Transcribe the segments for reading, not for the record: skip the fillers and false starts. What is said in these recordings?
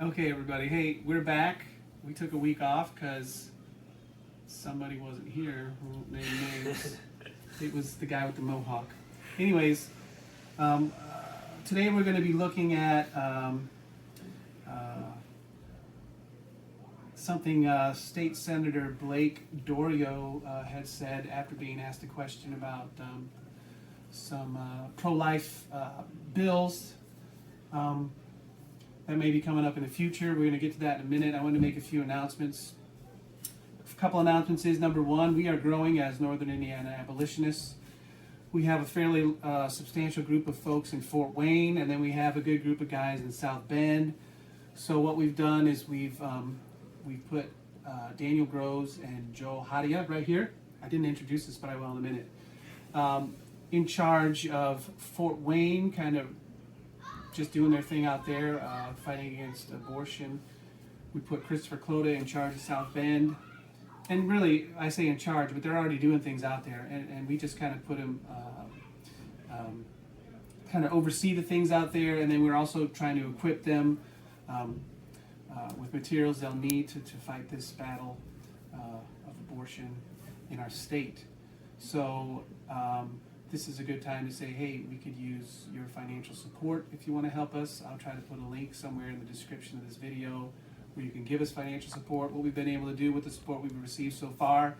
Okay, everybody. Hey, we're back. We took a week off because somebody wasn't here. We won't name names. It was the guy with the Mohawk. Anyways, today we're going to be looking at something State Senator Blake Doriot had said after being asked a question about some pro-life bills that may be coming up in the future. We're going to get to that in a minute. I want to make a few announcements. A couple announcements is, number one, we are growing as Northern Indiana Abolitionists. We have a fairly substantial group of folks in Fort Wayne, and then we have a good group of guys in South Bend. So what we've done is we've put Daniel Groves and Joel Haataja right here. I didn't introduce this, but I will in a minute. In charge of Fort Wayne, kind of just doing their thing out there, fighting against abortion. We put Christopher Clota in charge of South Bend. And really, I say in charge, but they're already doing things out there. And we just kind of put them, kind of oversee the things out there. And then we're also trying to equip them with materials they'll need to fight this battle of abortion in our state. So this is a good time to say, hey, we could use your financial support if you want to help us. I'll try to put a link somewhere in the description of this video where you can give us financial support. What we've been able to do with the support we've received so far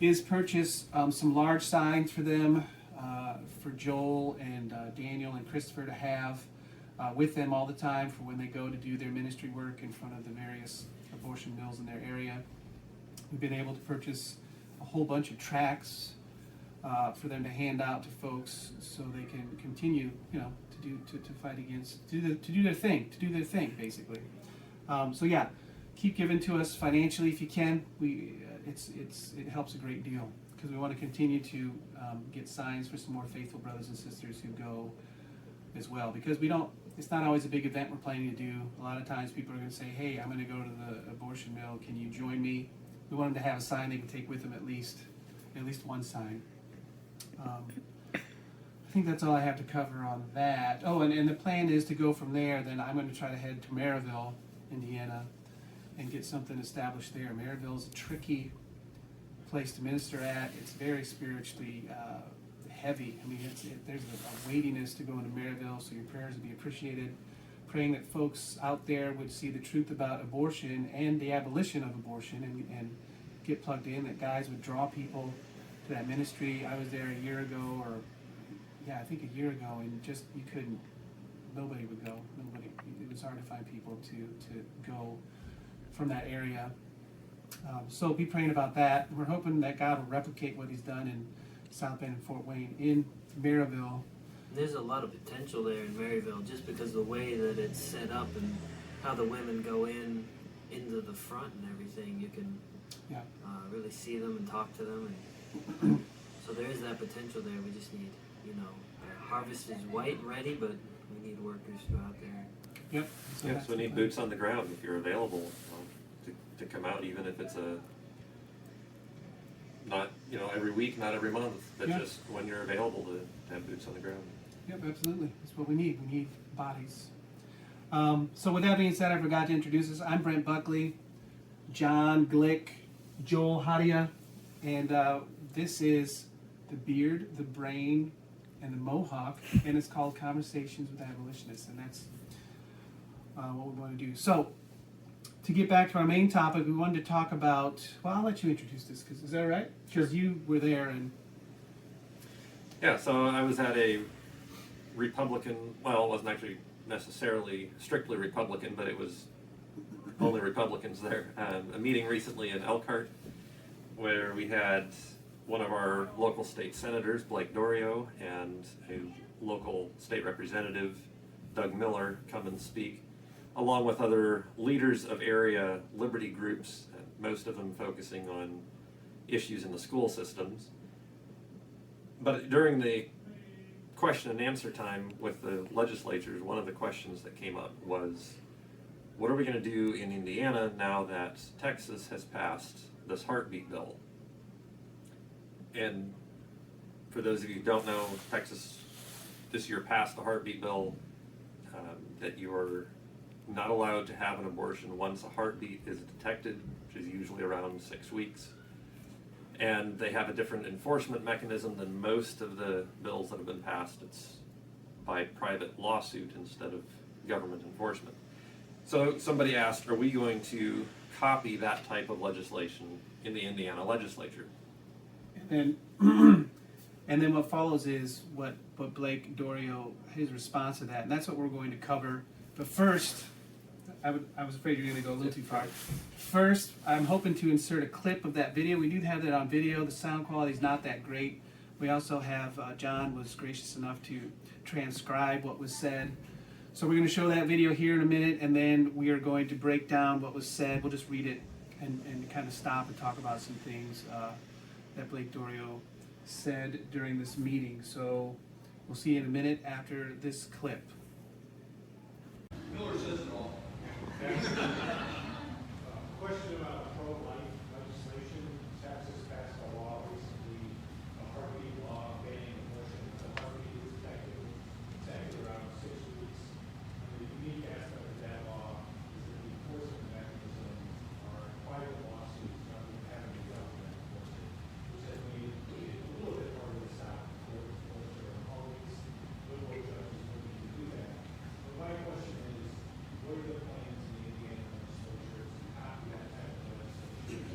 is purchase some large signs for them, for Joel and Daniel and Christopher to have with them all the time for when they go to do their ministry work in front of the various abortion mills in their area. We've been able to purchase a whole bunch of tracts for them to hand out to folks so they can continue, to fight against, to do their thing, basically. So yeah, keep giving to us financially if you can. It helps a great deal because we want to continue to get signs for some more faithful brothers and sisters who go as well, because it's not always a big event we're planning to do. A lot of times people are going to say, hey, I'm going to go to the abortion mill, can you join me? We want them to have a sign they can take with them, at least one sign. I think that's all I have to cover on that. Oh, and the plan is to go from there. Then I'm going to try to head to Maryville, Indiana, and get something established there. Maryville is a tricky place to minister at. It's very spiritually heavy. I mean, there's a weightiness to going to Maryville, so your prayers would be appreciated. Praying that folks out there would see the truth about abortion and the abolition of abortion and get plugged in, that guys would draw people to that ministry. I was there a year ago, I think a year ago, and just nobody would go. It was hard to find people to go from that area. So be praying about that. We're hoping that God will replicate what He's done in South Bend and Fort Wayne in Maryville. There's a lot of potential there in Maryville just because of the way that it's set up and how the women go into the front and everything. You can really see them and talk to them. And so there is that potential there. We just need, our harvest is white and ready, but we need workers to go out there. Yep. So we need boots on the ground if you're available to come out, even if it's not every week, not every month, but just when you're available to have boots on the ground. Yep, absolutely. That's what we need. We need bodies. So with that being said, I forgot to introduce us. I'm Brent Buckley, Jon Glick, Joel Haataja, and this is the Beard, the Brain, and the Mohawk, and it's called Conversations with Abolitionists, and that's what we want to do. So, to get back to our main topic, we wanted to talk about, I'll let you introduce this, because is that all right? Because you were there and... Yeah, so I was at a Republican, it wasn't actually necessarily strictly Republican, but it was only Republicans there, a meeting recently in Elkhart where we had one of our local state senators, Blake Doriot, and a local state representative, Doug Miller, come and speak, along with other leaders of area liberty groups, most of them focusing on issues in the school systems. But during the question and answer time with the legislatures, one of the questions that came up was, what are we going to do in Indiana now that Texas has passed this heartbeat bill? And for those of you who don't know, Texas this year passed the heartbeat bill that you are not allowed to have an abortion once a heartbeat is detected, which is usually around 6 weeks. And they have a different enforcement mechanism than most of the bills that have been passed. It's by private lawsuit instead of government enforcement. So somebody asked, are we going to copy that type of legislation in the Indiana legislature? And then what follows is what Blake Doriot, his response to that, and that's what we're going to cover. But first, I was afraid you were going to go a little too far. First, I'm hoping to insert a clip of that video. We do have that on video. The sound quality is not that great. We also have, John was gracious enough to transcribe what was said. So we're going to show that video here in a minute, and then we are going to break down what was said. We'll just read it and kind of stop and talk about some things that Blake Doriot said during this meeting. So we'll see you in a minute after this clip. Miller says it all. Question about pro-life legislation. Texas passed a law recently, a heartbeat law banning abortion. The heartbeat is detected around 6 weeks. And the unique aspect of that law is that the enforcement mechanism are private lawsuits rather than having the government enforce it, which has made it a little bit harder to stop. There are always liberal judges looking to do that. But my question is, what are the plans in the Indiana legislature to copy that type of legislation?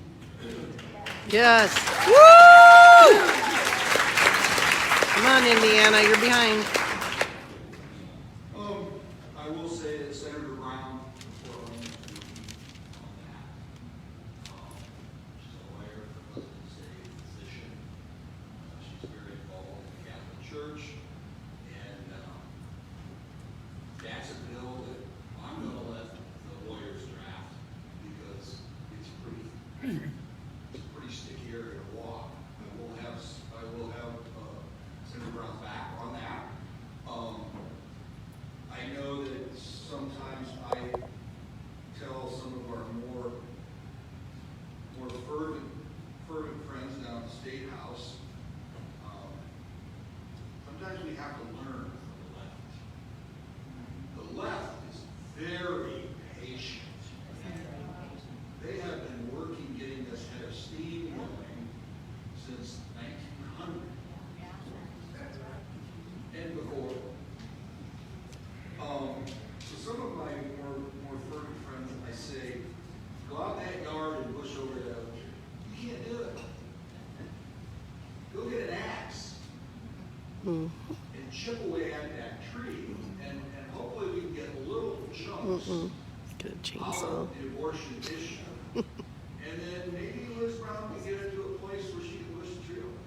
Yes. Woo! Come on, Indiana, you're behind. I will say that Senator Brown was on that. She's a lawyer, her husband's a physician. She's very involved in the Catholic Church. And that's a bill that I'm going to let the lawyers draft because it's a pretty sticky area to walk. I will have Senator Brown's back on that. I know that sometimes I tell some of our more fervent friends down at the statehouse, sometimes we have to learn from the left. The left is very patient. They have been working getting this head of steam going since 1900 and before. So some of my more fervent friends, I say, go out in that yard and push over that. You can't do it. Go get an axe and chip away at that tree, and hopefully we can get little chunks Get a out chainsaw. of the abortion issue. And then maybe Liz Brown can get into a place where she can push the tree over.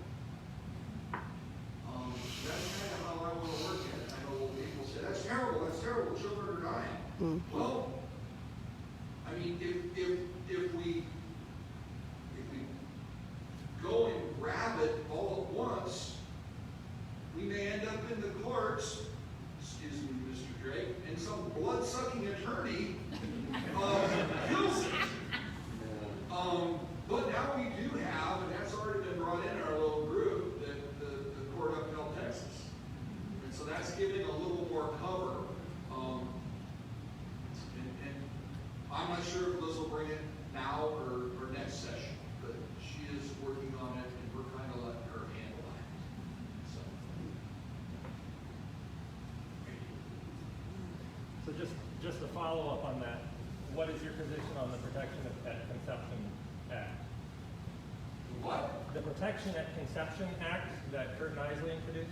That's kind of how I want to work at it. I know people say, that's terrible, children are dying. Well, I mean, if we go and grab it all at once, we may end up in the courts, excuse me, Mr. Drake, and some blood-sucking attorney kills it. But now we do have, and that's already been brought in our little group, that the court upheld Texas. And so that's giving a little more cover. And I'm not sure if Liz will bring it now or next session, but she is working on it, and we're kind of letting her handle that. So. So just to follow up on that, what is your position on the Protection at Conception Act? What? The Protection at Conception Act that Kurt Knisley introduced?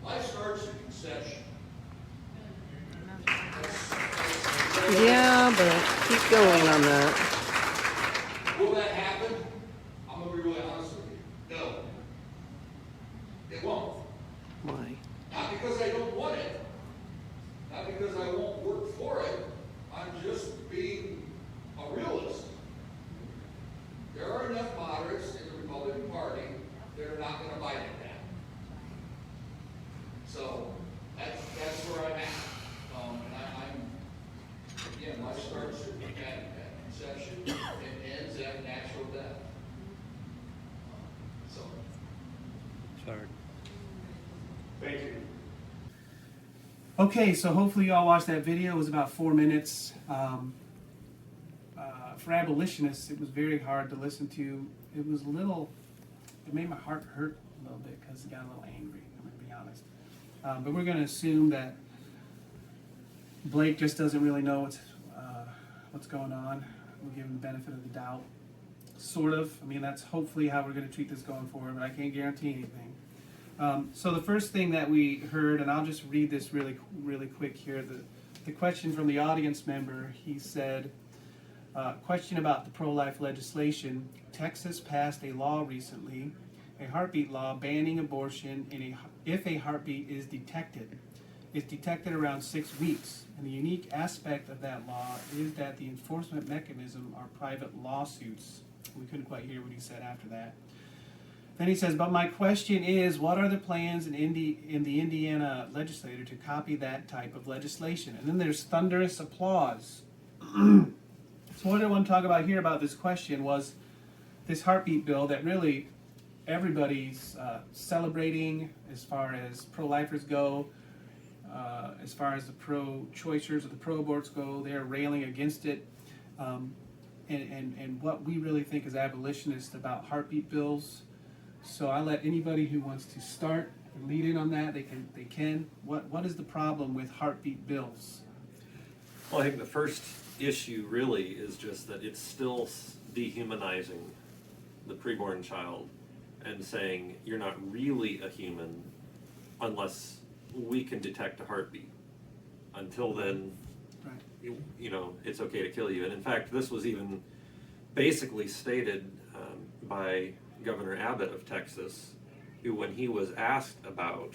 Life starts at conception. Yeah, but keep going on that. Will that happen? I'm going to be really honest with you. No. It won't. Why? Not because I don't want it. Not because I won't work for it. I'm just being a realist. There are enough moderates in the Republican Party that are not going to bite at that. So that's where I'm at. And I'm again, life starts at conception and ends at natural death. So. Sorry. Thank you. Okay, so hopefully you all watched that video. It was about 4 minutes. For abolitionists, it was very hard to listen to. It was it made my heart hurt a little bit because it got a little angry, I'm going to be honest. But we're going to assume that Blake just doesn't really know what's going on. We'll give him the benefit of the doubt. Sort of. I mean, that's hopefully how we're going to treat this going forward, but I can't guarantee anything. So the first thing that we heard, and I'll just read this really quick here, the question from the audience member, he said, question about the pro-life legislation. Texas passed a law recently, a heartbeat law banning abortion if a heartbeat is detected. It's detected around 6 weeks, and the unique aspect of that law is that the enforcement mechanism are private lawsuits. We couldn't quite hear what he said after that. Then he says, but my question is, what are the plans in the Indiana legislature to copy that type of legislation? And then there's thunderous applause. So what I want to talk about here about this question was this heartbeat bill that really everybody's celebrating as far as pro-lifers go, as far as the pro-choicers or the pro-aborts go. They're railing against it. And what we really think as abolitionists about heartbeat bills. So I let anybody who wants to start and lead in on that, they can. What is the problem with heartbeat bills? Well, I think the first issue really is just that it's still dehumanizing the preborn child and saying you're not really a human unless we can detect a heartbeat. Until then, Right. you know, it's okay to kill you. And in fact, this was even basically stated by Governor Abbott of Texas, who, when he was asked about,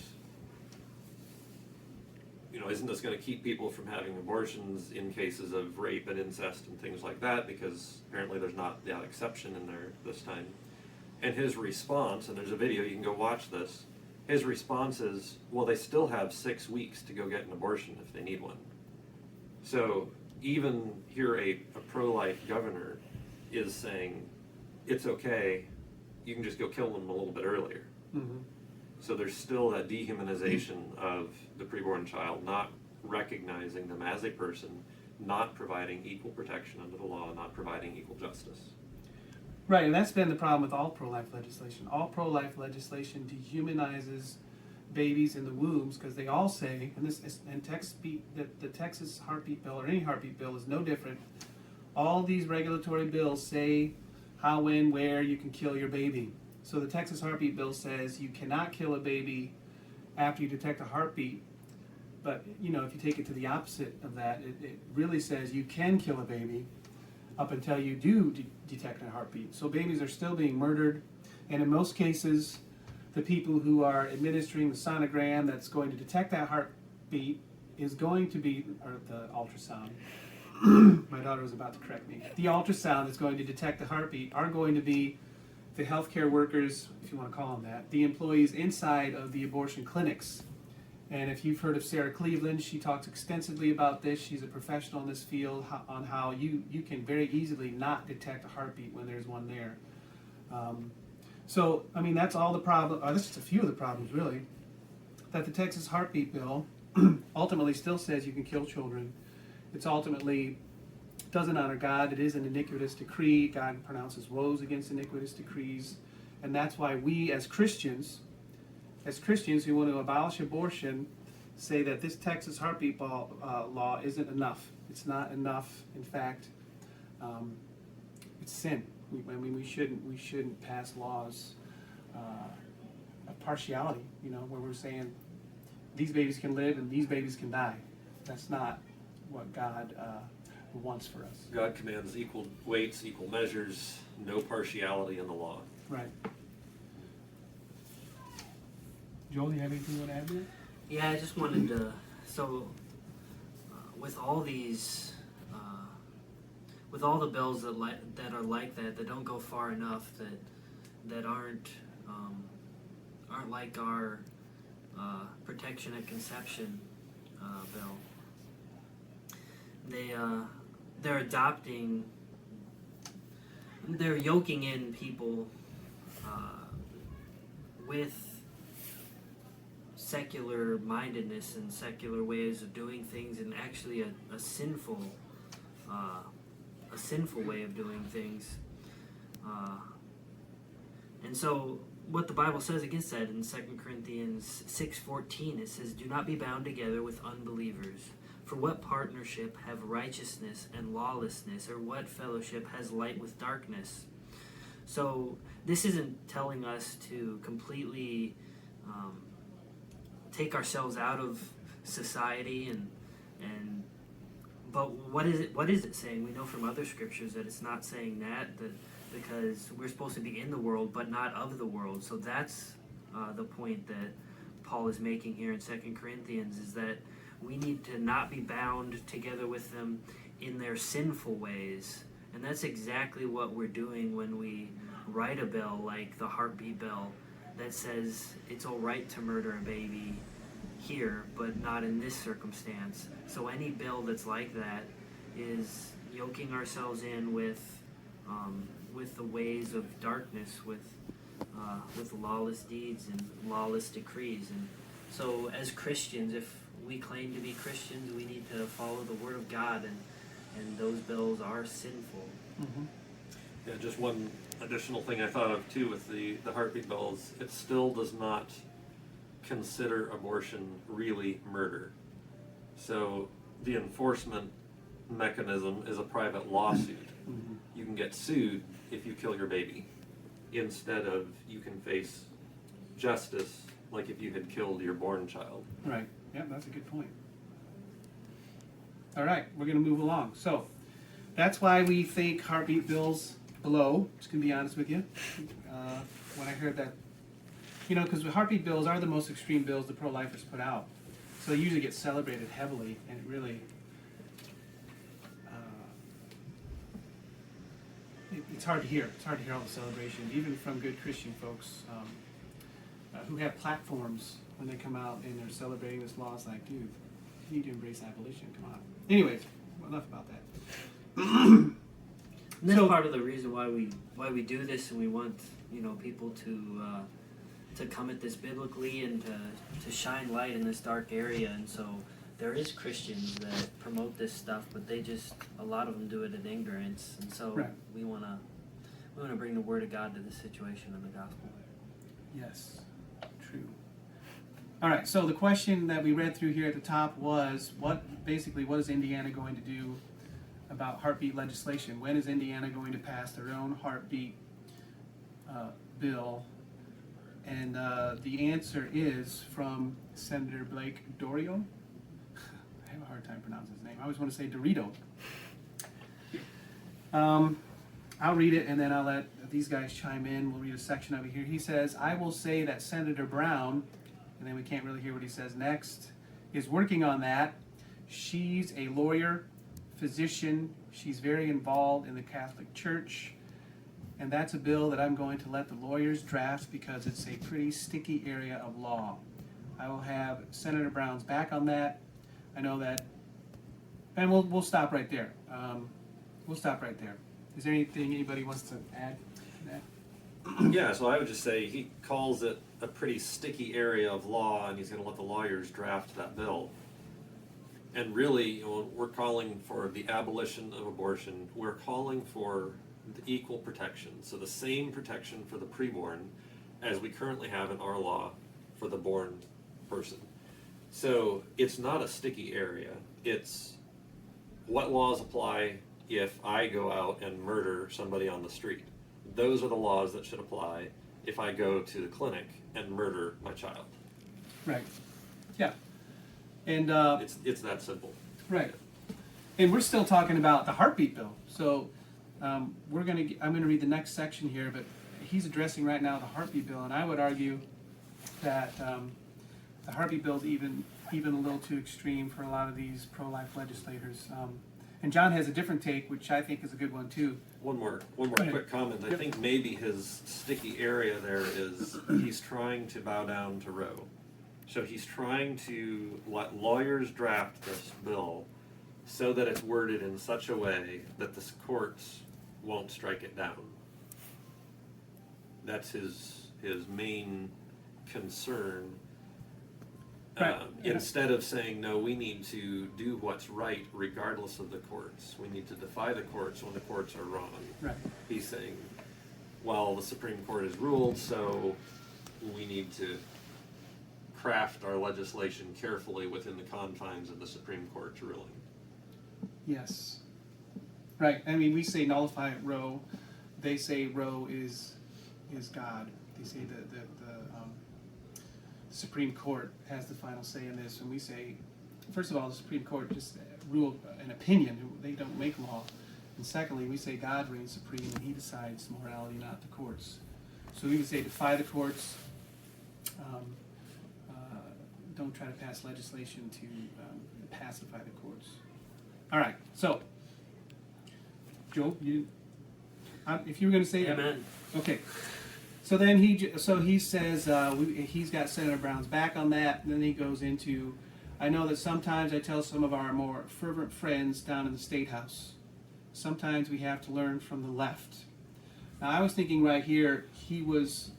you know, isn't this going to keep people from having abortions in cases of rape and incest and things like that, because apparently there's not that exception in there this time. And his response, and there's a video, you can go watch this, his response is, well, they still have 6 weeks to go get an abortion if they need one. So even here a pro-life governor is saying, it's okay, you can just go kill them a little bit earlier. Mm-hmm. So there's still that dehumanization of the preborn child, not recognizing them as a person, not providing equal protection under the law, not providing equal justice. Right, and that's been the problem with all pro-life legislation. All pro-life legislation dehumanizes babies in the wombs because they all say, and the Texas heartbeat bill or any heartbeat bill is no different. All these regulatory bills say how, when, where you can kill your baby. So the Texas heartbeat bill says you cannot kill a baby after you detect a heartbeat. But, you know, if you take it to the opposite of that, it really says you can kill a baby up until you do detect a heartbeat. So babies are still being murdered. And in most cases, the people who are administering the sonogram that's going to detect that heartbeat is going to be, or the ultrasound. My daughter was about to correct me. The ultrasound that's going to detect the heartbeat are going to be the healthcare workers, if you want to call them that, the employees inside of the abortion clinics. And if you've heard of Sarah Cleveland, she talks extensively about this. She's a professional in this field on how you can very easily not detect a heartbeat when there's one there. So, I mean, that's all the problem. That's just a few of the problems, really. That the Texas heartbeat bill ultimately still says you can kill children. It's ultimately doesn't honor God. It is an iniquitous decree. God pronounces woes against iniquitous decrees. And that's why we as Christians who want to abolish abortion, say that this Texas heartbeat law isn't enough. It's not enough. In fact, it's sin. We shouldn't pass laws of partiality, you know, where we're saying these babies can live and these babies can die. That's not what God wants for us. God commands equal weights, equal measures, no partiality in the law. Right. Joel, do you have anything you want to add there? Yeah, I just wanted to. With all these, with all the bills that are like that don't go far enough, that aren't like our protection at conception bill. They're yoking in people with secular mindedness and secular ways of doing things, and actually a sinful way of doing things. And so what the Bible says against that in 2 Corinthians 6:14, it says, "Do not be bound together with unbelievers. For what partnership have righteousness and lawlessness, or what fellowship has light with darkness?" So this isn't telling us to completely take ourselves out of society, but what is it saying? We know from other scriptures that it's not saying that because we're supposed to be in the world but not of the world. So that's the point that Paul is making here in 2 Corinthians, is that we need to not be bound together with them in their sinful ways. And that's exactly what we're doing when we write a bill like the heartbeat bill that says it's all right to murder a baby here, but not in this circumstance. So any bill that's like that is yoking ourselves in with the ways of darkness, with lawless deeds and lawless decrees. And so as Christians, if we claim to be Christians, we need to follow the Word of God, and those bills are sinful. Mm-hmm. Yeah, just one additional thing I thought of too with the heartbeat bills, it still does not consider abortion really murder. So the enforcement mechanism is a private lawsuit. Mm-hmm. You can get sued if you kill your baby, instead of you can face justice like if you had killed your born child. Right. Yeah, that's a good point. All right, we're going to move along. So that's why we think heartbeat bills blow. Just going to be honest with you. When I heard that, because heartbeat bills are the most extreme bills the pro-lifers put out. So they usually get celebrated heavily, and it really, it's hard to hear. It's hard to hear all the celebration, even from good Christian folks who have platforms when they come out and they're celebrating this law. It's like, dude, you need to embrace abolition. Come on. Anyways, enough about that. And that's part of the reason why we do this, and we want people to come at this biblically and to shine light in this dark area. And so there is Christians that promote this stuff, but a lot of them do it in ignorance. And so right. we want to bring the Word of God to this situation in the gospel. Yes, true. All right, so the question that we read through here at the top was, what is Indiana going to do about heartbeat legislation? When is Indiana going to pass their own heartbeat bill? And the answer is from Senator Blake Doriot. I have a hard time pronouncing his name. I always want to say Dorito. I'll read it, and then I'll let these guys chime in. We'll read a section of it here. He says, "I will say that Senator Brown," and then we can't really hear what he says next, "is working on that. She's a lawyer, physician. She's very involved in the Catholic Church. And that's a bill that I'm going to let the lawyers draft because it's a pretty sticky area of law. I will have Senator Brown's back on that. I know that." And we'll stop right there. We'll stop right there. Is there anything anybody wants to add to that? Yeah, so I would just say he calls it a pretty sticky area of law, and he's going to let the lawyers draft that bill. And really, we're calling for the abolition of abortion. We're calling for the equal protection. So the same protection for the preborn as we currently have in our law for the born person. So it's not a sticky area. It's what laws apply if I go out and murder somebody on the street. Those are the laws that should apply if I go to the clinic and murder my child. Right. Yeah. And it's that simple. right. And we're still talking about the heartbeat bill. So I'm going to read the next section here, but he's addressing right now the heartbeat bill, and I would argue that the heartbeat bill is even a little too extreme for a lot of these pro-life legislators. And John has a different take, which I think is a good one too. One more ahead. quick comment. I think maybe his sticky area there is he's trying to bow down to Roe. So he's trying to let lawyers draft this bill so that it's worded in such a way that the courts won't strike it down. That's his main concern. Right. Instead of saying, no, we need to do what's right regardless of the courts. We need to defy the courts when the courts are wrong. Right. He's saying, well, the Supreme Court has ruled, so we need to craft our legislation carefully within the confines of the Supreme Court's ruling. Yes. Right. I mean, we say nullify Roe. They say Roe is God. They say the Supreme Court has the final say in this, and we say, first of all, the Supreme Court just rule an opinion. They don't make law. And secondly, we say God reigns supreme and he decides morality, not the courts. So we would say defy the courts. Don't try to pass legislation to pacify the courts. All right. So, Joe, if you were going to say that. Amen. Okay. So then he says he's got Senator Brown's back on that, and then he goes into, I know that sometimes I tell some of our more fervent friends down in the statehouse, sometimes we have to learn from the left. Now I was thinking right here he was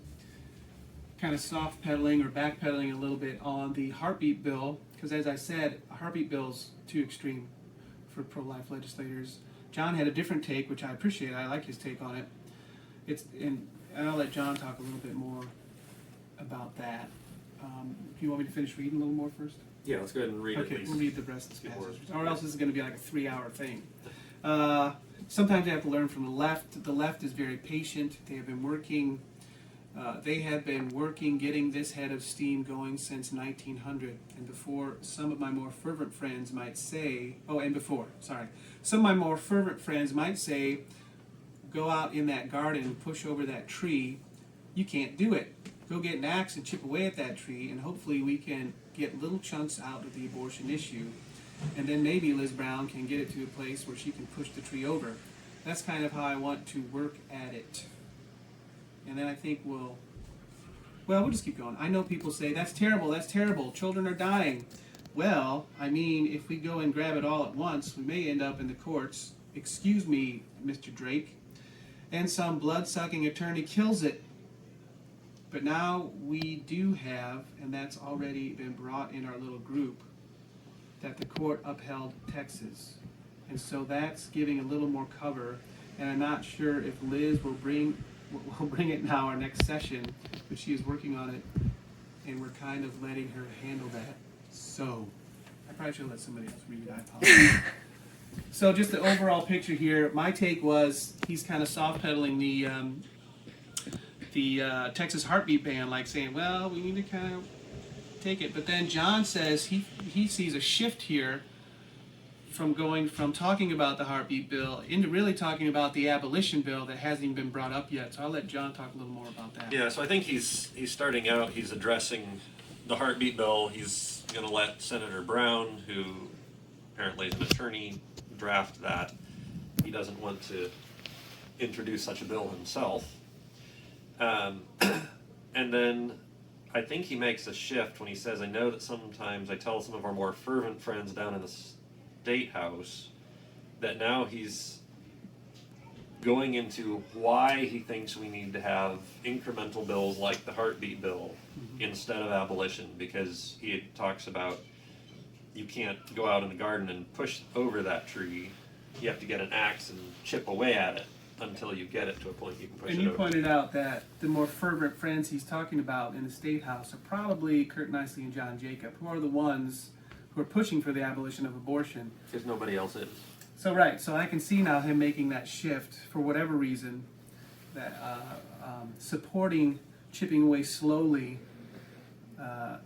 kind of soft pedaling or backpedaling a little bit on the heartbeat bill, because as I said, a heartbeat bill's too extreme for pro-life legislators. John had a different take, which I appreciate. I like his take on it. And I'll let John talk a little bit more about that. Do you want me to finish reading a little more first? Yeah, let's go ahead and read at Okay, least. we'll read the rest of this Good word. passage. Or else this is going to be like a 3-hour thing. Sometimes you have to learn from the left. The left is very patient. They have been working getting this head of steam going since 1900. And before, some of my more fervent friends might say, some of my more fervent friends might say, go out in that garden, push over that tree. You can't do it. Go get an axe and chip away at that tree, and hopefully we can get little chunks out of the abortion issue. And then maybe Liz Brown can get it to a place where she can push the tree over. That's kind of how I want to work at it. And then I think we'll just keep going. I know people say, that's terrible, children are dying. Well, I mean, if we go and grab it all at once, we may end up in the courts, excuse me, Mr. Drake, and some blood-sucking attorney kills it. But now we do have, and that's already been brought in our little group, that the court upheld Texas. And so that's giving a little more cover, and I'm not sure if Liz will bring it now our next session, but she is working on it, and we're kind of letting her handle that. So, I probably should have let somebody else read it, I apologize. So just the overall picture here, my take was he's kind of soft pedaling the Texas heartbeat ban, like saying, well, we need to kind of take it. But then John says he sees a shift here from going from talking about the heartbeat bill into really talking about the abolition bill that hasn't even been brought up yet. So I'll let John talk a little more about that. Yeah, so I think he's starting out, he's addressing the heartbeat bill. He's going to let Senator Brown, who apparently is an attorney, draft that. He doesn't want to introduce such a bill himself. And then I think he makes a shift when he says, I know that sometimes I tell some of our more fervent friends down in the statehouse that now he's going into why he thinks we need to have incremental bills like the heartbeat bill instead of abolition, because he talks about you can't go out in the garden and push over that tree. You have to get an axe and chip away at it until you get it to a point you can push it over. And you pointed out that the more fervent friends he's talking about in the State House are probably Kurt Nicely and John Jacob, who are the ones who are pushing for the abolition of abortion. Because nobody else is. So right, so I can see now him making that shift for whatever reason, that supporting chipping away slowly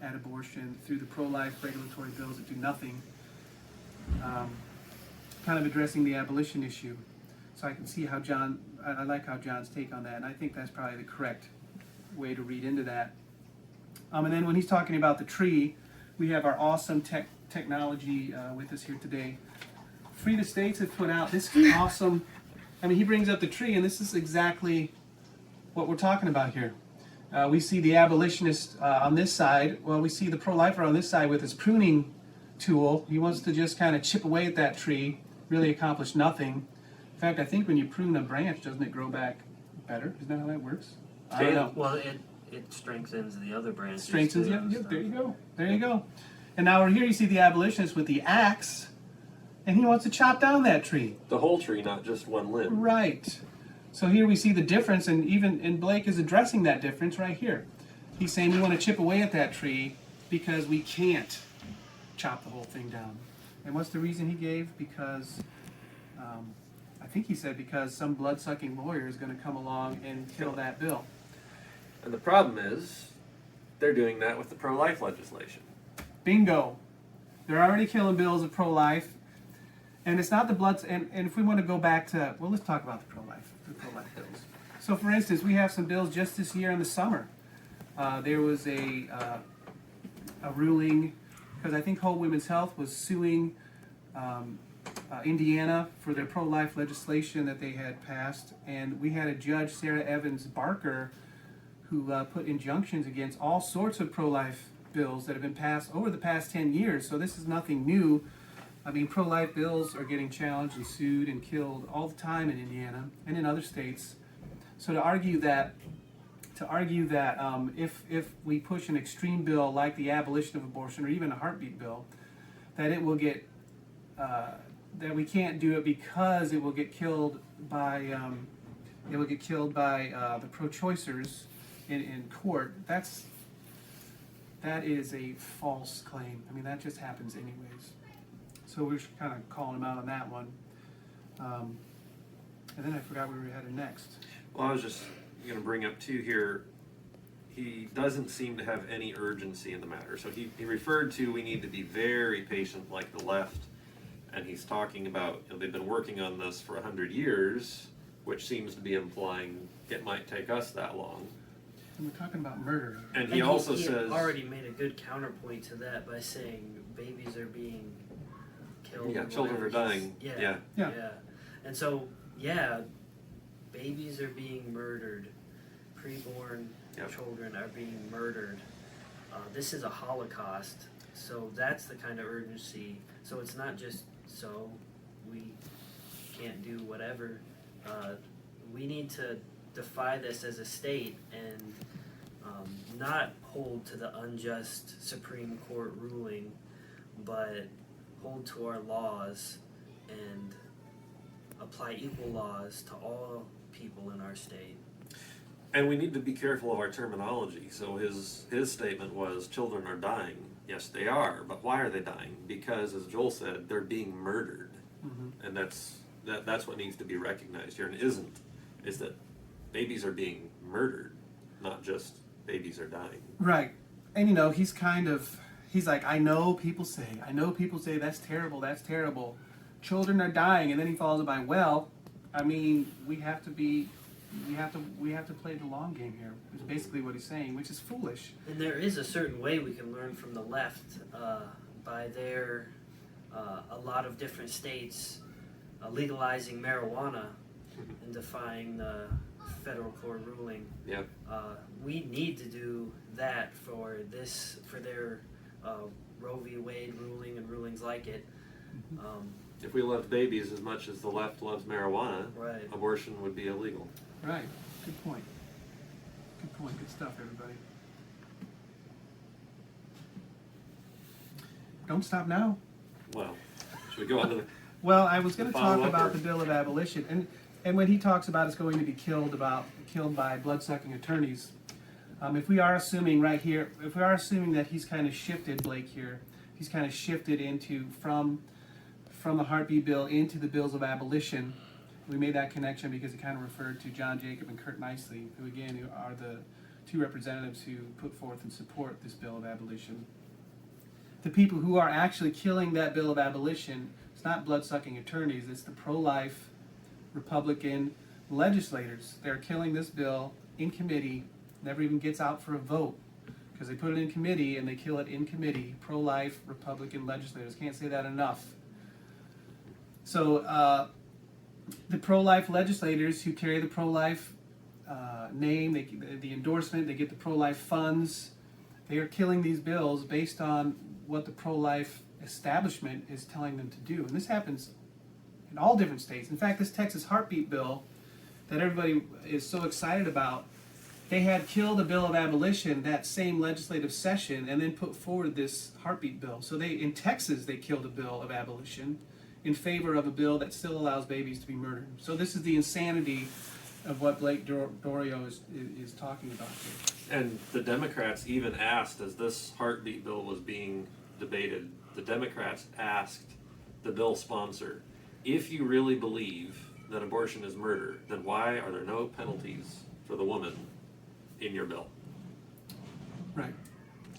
at abortion through the pro-life regulatory bills that do nothing, kind of addressing the abolition issue. So I can see how I like how John's take on that, and I think that's probably the correct way to read into that. And then when he's talking about the tree, we have our awesome technology with us here today. Free the States has put out this awesome, I mean, he brings up the tree, and this is exactly what we're talking about here. We see the abolitionist on this side. Well, we see the pro-lifer on this side with his pruning tool. He wants to just kind of chip away at that tree, really accomplish nothing. In fact, I think when you prune a branch, doesn't it grow back better? Isn't that how that works? I don't know. Well, it strengthens the other branches. Strengthens, too, yeah, and yeah, stuff. there you go. There you go. And now over here you see the abolitionist with the axe, and he wants to chop down that tree. The whole tree, not just one limb. Right. So here we see the difference, and Blake is addressing that difference right here. He's saying we want to chip away at that tree because we can't chop the whole thing down. And what's the reason he gave? Because, I think he said because some blood-sucking lawyer is going to come along and kill that bill. And the problem is, they're doing that with the pro-life legislation. Bingo. They're already killing bills of pro-life. And it's not the blood, and if we want to go back to, well, let's talk about the pro-life bills. So for instance, we have some bills just this year in the summer. There was a ruling, because I think Whole Women's Health was suing Indiana for their pro-life legislation that they had passed, and we had a judge, Sarah Evans Barker, who put injunctions against all sorts of pro-life bills that have been passed over the past 10 years. So this is nothing new. I mean, pro-life bills are getting challenged and sued and killed all the time in Indiana and in other states. So to argue that if we push an extreme bill like the abolition of abortion or even a heartbeat bill, that it will get that we can't do it because it will get killed by the pro-choicers in court. That is a false claim. I mean, that just happens anyways. So we're kind of calling him out on that one. And then I forgot where we were headed next. Well, I was just going to bring up too here, he doesn't seem to have any urgency in the matter. So he referred to we need to be very patient like the left, and he's talking about, you know, they've been working on this for 100 years, which seems to be implying it might take us that long. And we're talking about murder. And he also he says... already made a good counterpoint to that by saying babies are being killed. Yeah, or children whatever. are dying. Yeah. And so, yeah, babies are being murdered. Preborn children are being murdered. This is a Holocaust, so that's the kind of urgency. So it's not just so we can't do whatever. We need to defy this as a state and not hold to the unjust Supreme Court ruling, but hold to our laws and apply equal laws to all people in our state. And we need to be careful of our terminology. So his statement was children are dying. Yes, they are. But why are they dying? Because, as Joel said, they're being murdered. Mm-hmm. And that's what needs to be recognized here, and isn't. Is that babies are being murdered, not just babies are dying. Right. And you know, he's like, I know people say that's terrible. Children are dying, and then he follows it by, well, I mean, we have to play the long game here, is basically what he's saying, which is foolish. And there is a certain way we can learn from the left by their, a lot of different states legalizing marijuana and defying the federal court ruling. Yeah. We need to do that for their Roe v. Wade ruling and rulings like it. If we loved babies as much as the left loves marijuana, Right. abortion would be illegal. Right. Good point. Good stuff, everybody. Don't stop now. Well, should we go on to the... Well, I was going to talk follow-up, about or- the Bill of Abolition, and when he talks about it's going to be killed by blood-sucking attorneys, if we are assuming right here, that he's kind of shifted Blake here, he's kind of shifted into from the heartbeat bill into the bills of abolition. We made that connection because it kind of referred to John Jacob and Kurt Nicely, who are the two representatives who put forth and support this bill of abolition. The people who are actually killing that bill of abolition, it's not blood-sucking attorneys, it's the pro-life Republican legislators. They're killing this bill in committee, never even gets out for a vote, because they put it in committee and they kill it in committee. Pro-life Republican legislators, can't say that enough. So the pro-life legislators who carry the pro-life name, the endorsement, they get the pro-life funds, they are killing these bills based on what the pro-life establishment is telling them to do. And this happens in all different states. In fact, this Texas heartbeat bill that everybody is so excited about, they had killed a Bill of Abolition that same legislative session and then put forward this heartbeat bill. So in Texas, they killed a Bill of Abolition in favor of a bill that still allows babies to be murdered. So this is the insanity of what Blake Doriot is talking about here. And the Democrats even asked, as this heartbeat bill was being debated, the Democrats asked the bill sponsor, if you really believe that abortion is murder, then why are there no penalties for the woman in your bill? Right.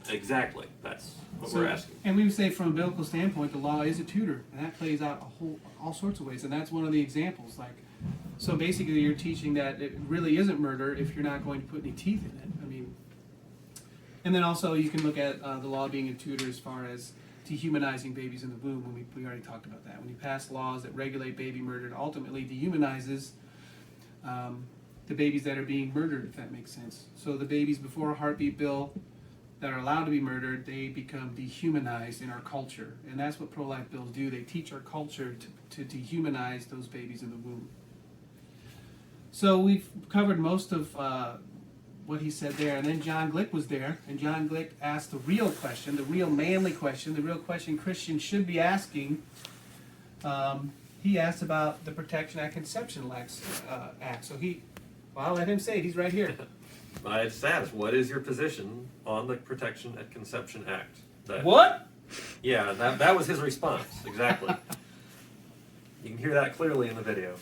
Exactly. That's what we're asking. And we would say from a biblical standpoint, the law is a tutor, and that plays out all sorts of ways, and that's one of the examples. So basically, you're teaching that it really isn't murder if you're not going to put any teeth in it. I mean, and then also you can look at the law being a tutor as far as dehumanizing babies in the womb. When we already talked about that. When you pass laws that regulate baby murder, it ultimately dehumanizes the babies that are being murdered, if that makes sense. So the babies before a heartbeat bill that are allowed to be murdered, they become dehumanized in our culture. And that's what pro-life bills do. They teach our culture to dehumanize those babies in the womb. So we've covered most of what he said there. And then Jon Glick was there. And Jon Glick asked the real question, the real manly question, the real question Christians should be asking. He asked about the Protection at Conception Act. So I'll let him say it. He's right here. I just asked, what is your position on the Protection at Conception Act? What? Yeah, that was his response, exactly. You can hear that clearly in the video.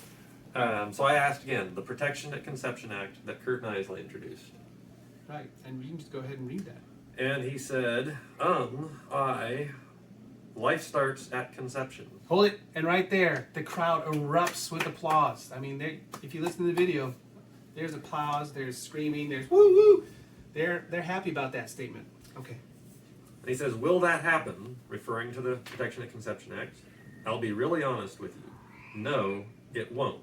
So I asked again, the Protection at Conception Act that Kurt Knisley introduced. Right, and you can just go ahead and read that. And he said, life starts at conception. Hold it, and right there, the crowd erupts with applause. I mean, if you listen to the video, there's applause, there's screaming, there's woo woo. They're happy about that statement. Okay. And he says, will that happen, referring to the Protection at Conception Act? I'll be really honest with you. No, it won't.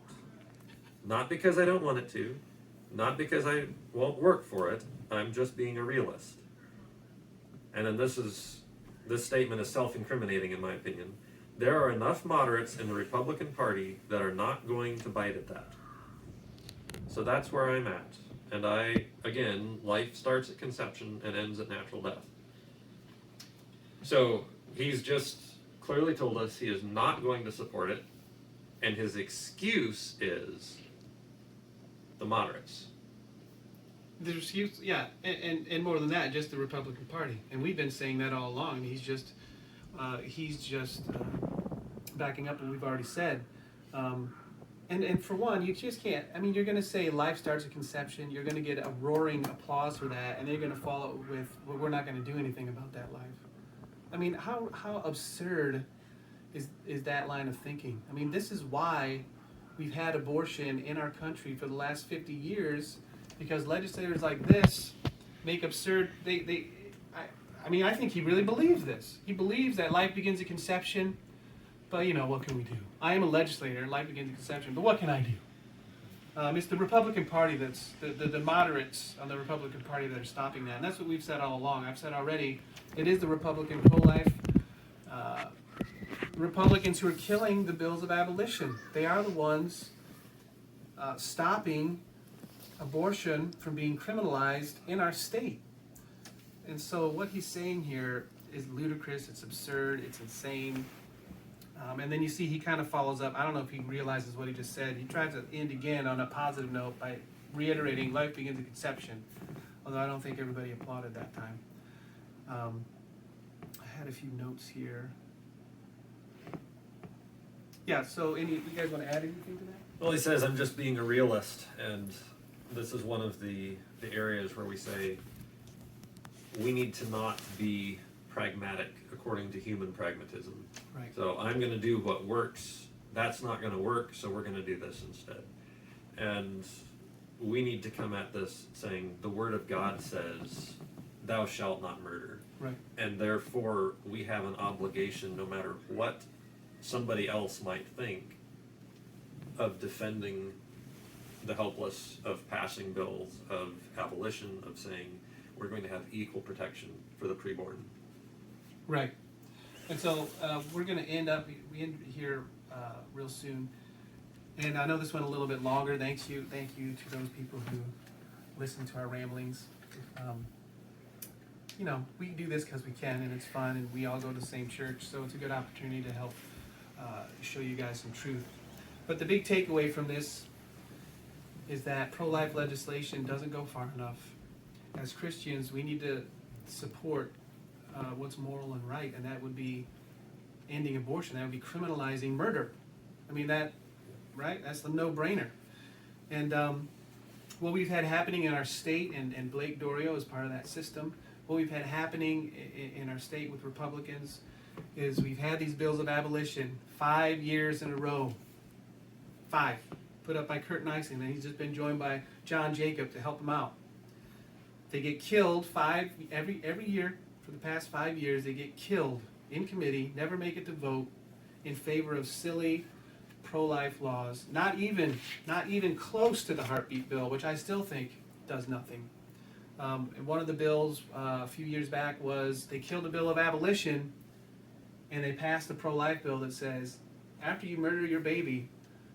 Not because I don't want it to, not because I won't work for it, I'm just being a realist. And then this statement is self-incriminating in my opinion. There are enough moderates in the Republican Party that are not going to bite at that. So that's where I'm at. And again, life starts at conception and ends at natural death. So he's just clearly told us he is not going to support it, and his excuse is the moderates. The excuse, yeah, and more than that, just the Republican Party. And we've been saying that all along. He's just backing up what we've already said. And for one, you just can't. I mean, you're going to say life starts at conception. You're going to get a roaring applause for that, and they're going to follow it with, well, we're not going to do anything about that life. I mean, how absurd is that line of thinking? I mean, this is why we've had abortion in our country for the last 50 years, because legislators like this make absurd. I think he really believes this. He believes that life begins at conception. But, what can we do? I am a legislator, life begins at conception, but what can I do? It's the Republican Party that's, the moderates on the Republican Party that are stopping that. And that's what we've said all along. I've said already, it is the Republican pro-life Republicans who are killing the bills of abolition. They are the ones stopping abortion from being criminalized in our state. And so what he's saying here is ludicrous, it's absurd, it's insane. And then you see he kind of follows up. I don't know if he realizes what he just said. He tries to end again on a positive note by reiterating life begins at conception, although I don't think everybody applauded that time. I had a few notes here. Yeah, so you guys want to add anything to that? Well, he says, I'm just being a realist, and this is one of the areas where we say we need to not be pragmatic according to human pragmatism. Right. So I'm going to do what works. That's not going to work, so we're going to do this instead. And we need to come at this saying the Word of God says, thou shalt not murder. Right. And therefore, we have an obligation, no matter what somebody else might think, of defending the helpless, of passing bills, of abolition, of saying we're going to have equal protection for the preborn. Right. And so we're going to we end here real soon. And I know this went a little bit longer. Thank you to those people who listen to our ramblings. You know, we do this because we can, and it's fun, and we all go to the same church, so it's a good opportunity to help show you guys some truth. But the big takeaway from this is that pro-life legislation doesn't go far enough. As Christians, we need to support what's moral and right, and that would be ending abortion. That would be criminalizing murder. I mean, that, right? That's the no-brainer. And what we've had happening in our state, and Blake Doriot is part of that system, what we've had happening in our state with Republicans is we've had these bills of abolition 5 years in a row. 5. Put up by Kurt Nising, and he's just been joined by John Jacob to help him out. They get killed every year for the past 5 years. They get killed in committee, never make it to vote in favor of silly pro-life laws. Not even close to the heartbeat bill, which I still think does nothing. And one of the bills a few years back was they killed the Bill of Abolition, and they passed a pro-life bill that says after you murder your baby,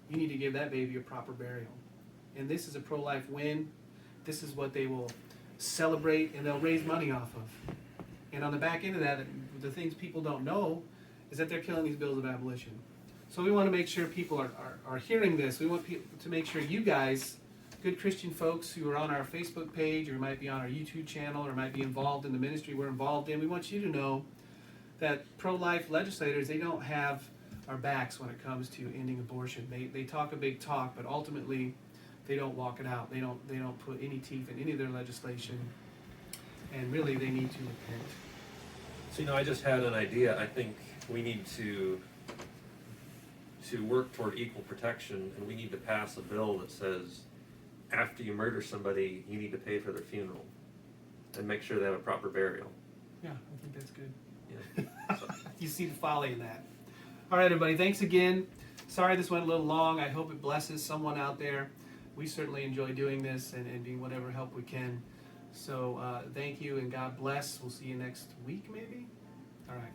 you need to give that baby a proper burial. And this is a pro-life win. This is what they will celebrate, and they'll raise money off of. And on the back end of that, the things people don't know is that they're killing these bills of abolition. So we want to make sure people are hearing this. We want people to make sure you guys, good Christian folks who are on our Facebook page, or might be on our YouTube channel, or might be involved in the ministry we're involved in, we want you to know that pro-life legislators, they don't have our backs when it comes to ending abortion. They talk a big talk, but ultimately they don't walk it out. They don't put any teeth in any of their legislation, and really they need to repent. So, you know, I just had an idea. I think we need to work toward equal protection, and we need to pass a bill that says after you murder somebody, you need to pay for their funeral and make sure they have a proper burial. Yeah, I think that's good. Yeah. So, You see the folly in that. All right, everybody, thanks again. Sorry this went a little long. I hope it blesses someone out there. We certainly enjoy doing this and being whatever help we can. So thank you, and God bless. We'll see you next week, maybe? All right.